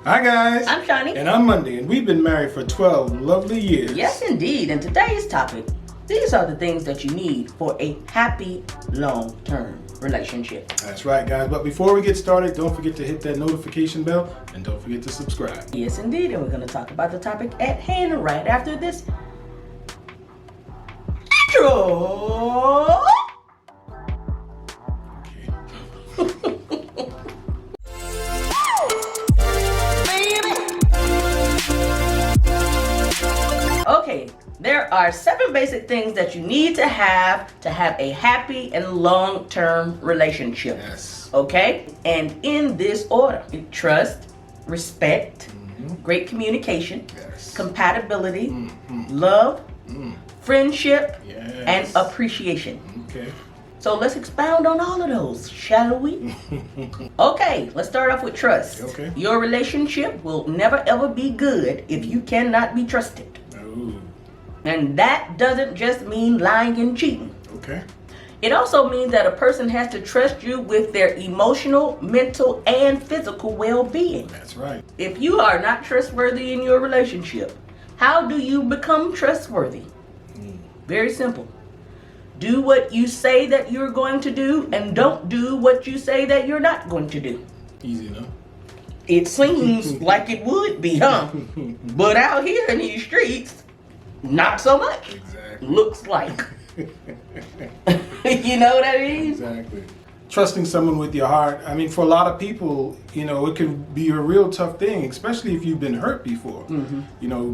Hi guys. I'm Shauni. And I'm Mondi, and we've been married for 12 lovely years. Yes, indeed. And today's topic, these are the things that you need for a happy, long-term relationship. That's right, guys. But before we get started, don't forget to hit that notification bell, and don't forget to subscribe. Yes, indeed. And we're going to talk about the topic at hand right after this intro. Okay, there are 7 basic things that you need to have a happy and long-term relationship. Yes. Okay? And in this order: trust, respect, great communication, Yes. compatibility, love, friendship, Yes. and appreciation. Okay. So let's expound on all of those, shall we? Okay, let's start off with trust. Okay. Your relationship will never ever be good if you cannot be trusted. Ooh. And that doesn't just mean lying and cheating. Okay. It also means that a person has to trust you with their emotional, mental, and physical well-being. That's right. If you are not trustworthy in your relationship, how do you become trustworthy? Very simple. Do what you say that you're going to do, and don't do what you say that you're not going to do. Easy enough. It seems like it would be, huh? But out here in these streets, not so much. Exactly. Looks like. You know what I mean? Exactly. Trusting someone with your heart. I mean, for a lot of people, it can be a real tough thing, especially if you've been hurt before.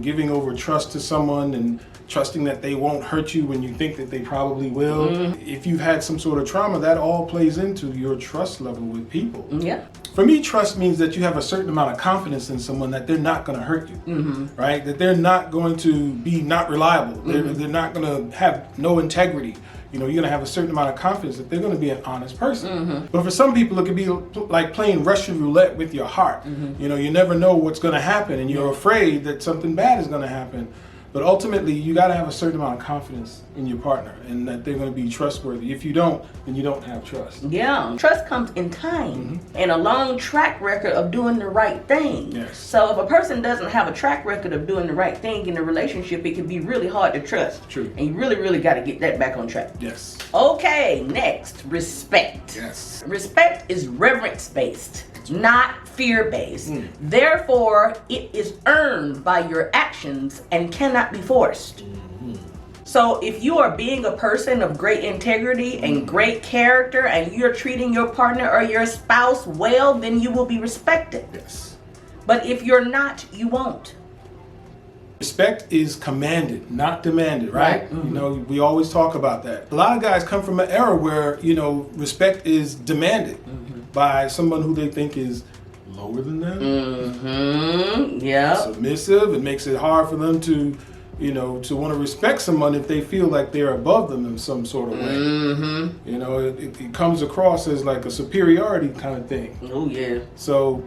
Giving over trust to someone and trusting that they won't hurt you when you think that they probably will. If you've had some sort of trauma, that all plays into your trust level with people. Yeah. For me, trust means that you have a certain amount of confidence in someone that they're not going to hurt you, right? That they're not going to be not reliable. They're not going to have no integrity. You're going to have a certain amount of confidence that they're going to be an honest person. But for some people, it could be like playing Russian roulette with your heart. You never know what's going to happen, and you're afraid that something bad is going to happen. But ultimately, you got to have a certain amount of confidence in your partner and that they're going to be trustworthy. If you don't, then you don't have trust. Yeah. Trust comes in time and a long track record of doing the right thing. Yes. So if a person doesn't have a track record of doing the right thing in a relationship, it can be really hard to trust. True. And you really, really got to get that back on track. Yes. Okay, next, respect. Yes. Respect is reverence-based, not fear-based. Therefore, it is earned by your actions and cannot be forced. So if you are being a person of great integrity and great character and you're treating your partner or your spouse well, then you will be respected. Yes. But if you're not, you won't. Respect is commanded, not demanded, right? We always talk about that. A lot of guys come from an era where, respect is demanded by someone who they think is lower than them. Yeah. Submissive. It makes it hard for them to, to want to respect someone if they feel like they're above them in some sort of way. It comes across as like a superiority kind of thing. Oh, yeah. So,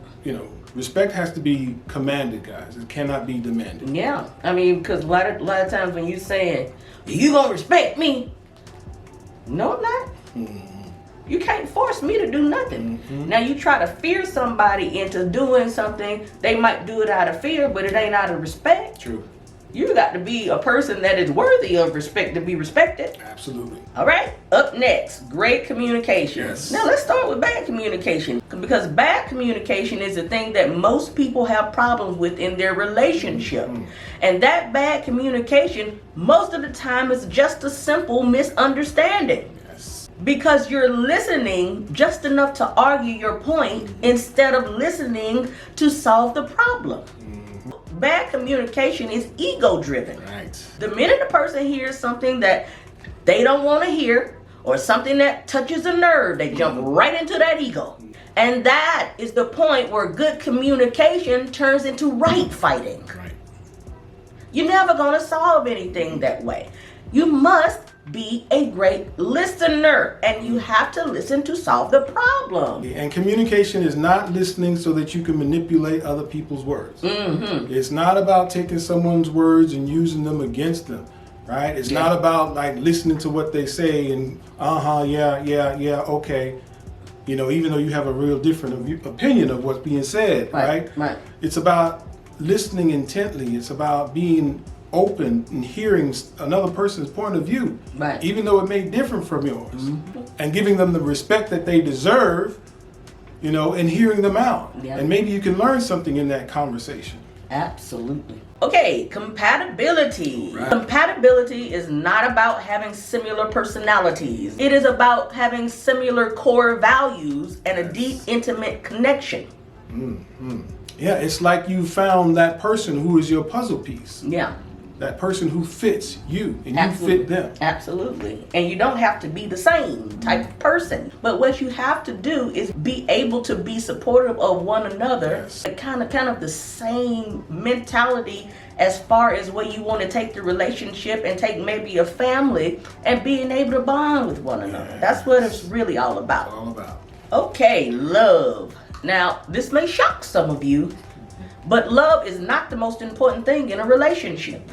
respect has to be commanded, guys. It cannot be demanded. Yeah, I mean, because a lot of times when you saying, you gonna respect me? No, I'm not. You can't force me to do nothing. Now you try to fear somebody into doing something, they might do it out of fear, but it ain't out of respect. True. You got to be a person that is worthy of respect to be respected. Absolutely. All right, up next, great communication. Yes. Now let's start with bad communication, because bad communication is the thing that most people have problems with in their relationship. And that bad communication, most of the time, is just a simple misunderstanding. Yes. Because you're listening just enough to argue your point instead of listening to solve the problem. Bad communication is ego-driven. Right. The minute a person hears something that they don't want to hear or something that touches a nerve, they jump right into that ego. And that is the point where good communication turns into right fighting. Right. You're never going to solve anything that way. You must be a great listener, and you have to listen to solve the problem. And communication is not listening so that you can manipulate other people's words. It's not about taking someone's words and using them against them, right? It's not about like listening to what they say and yeah, okay. even though you have a real different opinion of what's being said, right? Right. It's about listening intently. It's about being open and hearing another person's point of view, Right. even though it may differ from yours, and giving them the respect that they deserve, and hearing them out. Yeah. And maybe you can learn something in that conversation. Absolutely. Okay, compatibility. Right. Compatibility is not about having similar personalities. It is about having similar core values and a deep, intimate connection. Yeah, it's like you found that person who is your puzzle piece. Yeah. That person who fits you and Absolutely. you fit them. Absolutely. And you don't have to be the same type of person. But what you have to do is be able to be supportive of one another. Yes. Kind of the same mentality as far as where you want to take the relationship and take maybe a family and being able to bond with one another. Yes. That's what it's really all It's about. all about. Okay, love. Now, this may shock some of you, but love is not the most important thing in a relationship.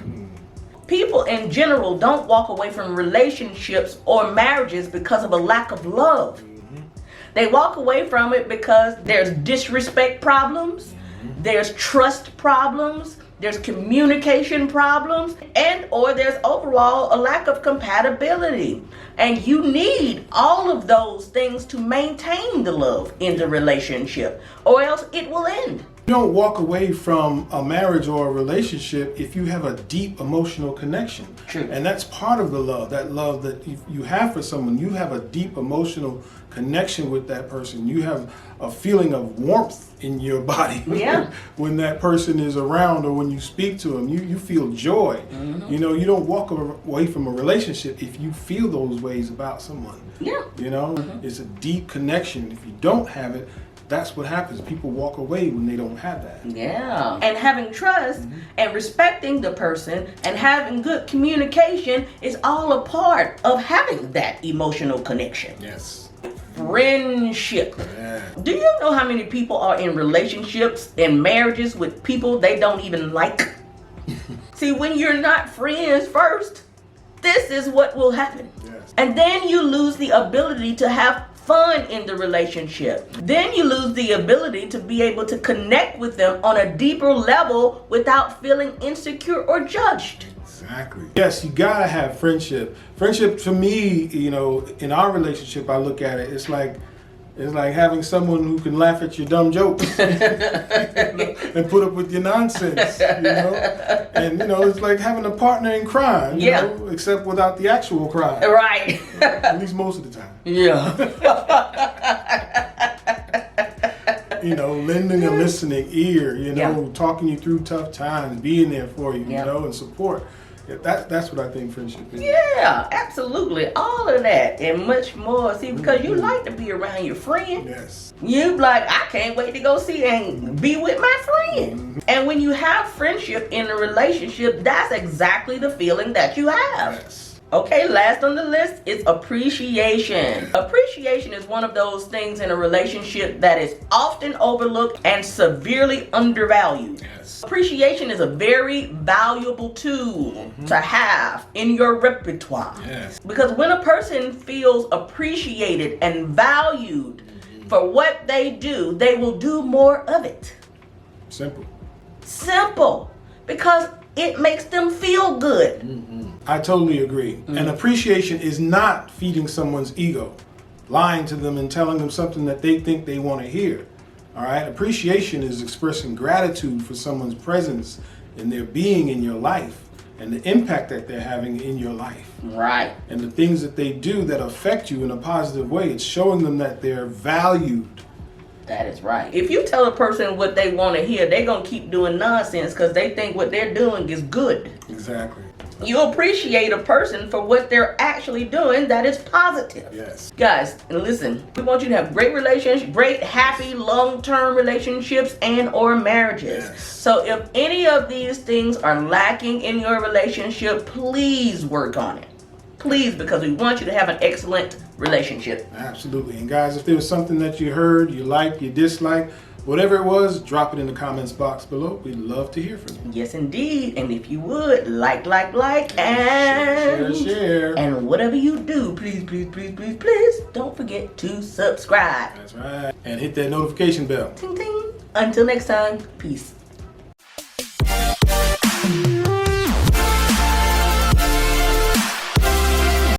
People in general don't walk away from relationships or marriages because of a lack of love. They walk away from it because there's disrespect problems, there's trust problems, there's communication problems, and or there's overall a lack of compatibility. And you need all of those things to maintain the love in the relationship, or else it will end. You don't walk away from a marriage or a relationship if you have a deep emotional connection. True. And that's part of the love, that love that you have for someone. You have a deep emotional connection with that person. You have a feeling of warmth in your body Yeah. when that person is around or when you speak to them. You feel joy. You don't walk away from a relationship if you feel those ways about someone. Yeah. It's a deep connection. If you don't have it, that's what happens. People walk away when they don't have that. Yeah. And having trust and respecting the person and having good communication is all a part of having that emotional connection. Yes. Friendship. Yeah. Do you know how many people are in relationships and marriages with people they don't even like? See, when you're not friends first, this is what will happen. Yes. And then you lose the ability to have fun in the relationship. Then you lose the ability to be able to connect with them on a deeper level without feeling insecure or judged. Exactly. Yes, you gotta have friendship. Friendship to me, in our relationship, I look at it, it's like having someone who can laugh at your dumb jokes and put up with your nonsense, And it's like having a partner in crime, except without the actual crime. Right. At least most of the time. Yeah. Lending a listening ear, Yeah. talking you through tough times, being there for you, Yeah. and support. That's what I think friendship is. Yeah, absolutely. All of that and much more. See, because you like to be around your friend. Yes. You like, I can't wait to go see and be with my friend. And when you have friendship in a relationship, that's exactly the feeling that you have. Yes. Okay, last on the list is appreciation. Appreciation is one of those things in a relationship that is often overlooked and severely undervalued. Yes. Appreciation is a very valuable tool to have in your repertoire. Yes. Because when a person feels appreciated and valued for what they do, they will do more of it. Simple. Simple. Because it makes them feel good. I totally agree. And appreciation is not feeding someone's ego, lying to them and telling them something that they think they want to hear. All right? Appreciation is expressing gratitude for someone's presence and their being in your life and the impact that they're having in your life. Right. And the things that they do that affect you in a positive way. It's showing them that they're valued. That is right. If you tell a person what they want to hear, they're going to keep doing nonsense because they think what they're doing is good. Exactly. You appreciate a person for what they're actually doing that is positive. Yes. Guys, listen, we want you to have great relationships, great, happy, long-term relationships and or marriages. Yes. So if any of these things are lacking in your relationship, please work on it. Please, because we want you to have an excellent relationship. Absolutely. And guys, if there was something that you heard, you liked, you disliked, whatever it was, drop it in the comments box below. We'd love to hear from you. Yes, indeed. And if you would, like, and share. And whatever you do, please, don't forget to subscribe. That's right. And hit that notification bell. Ting, ting. Until next time, peace.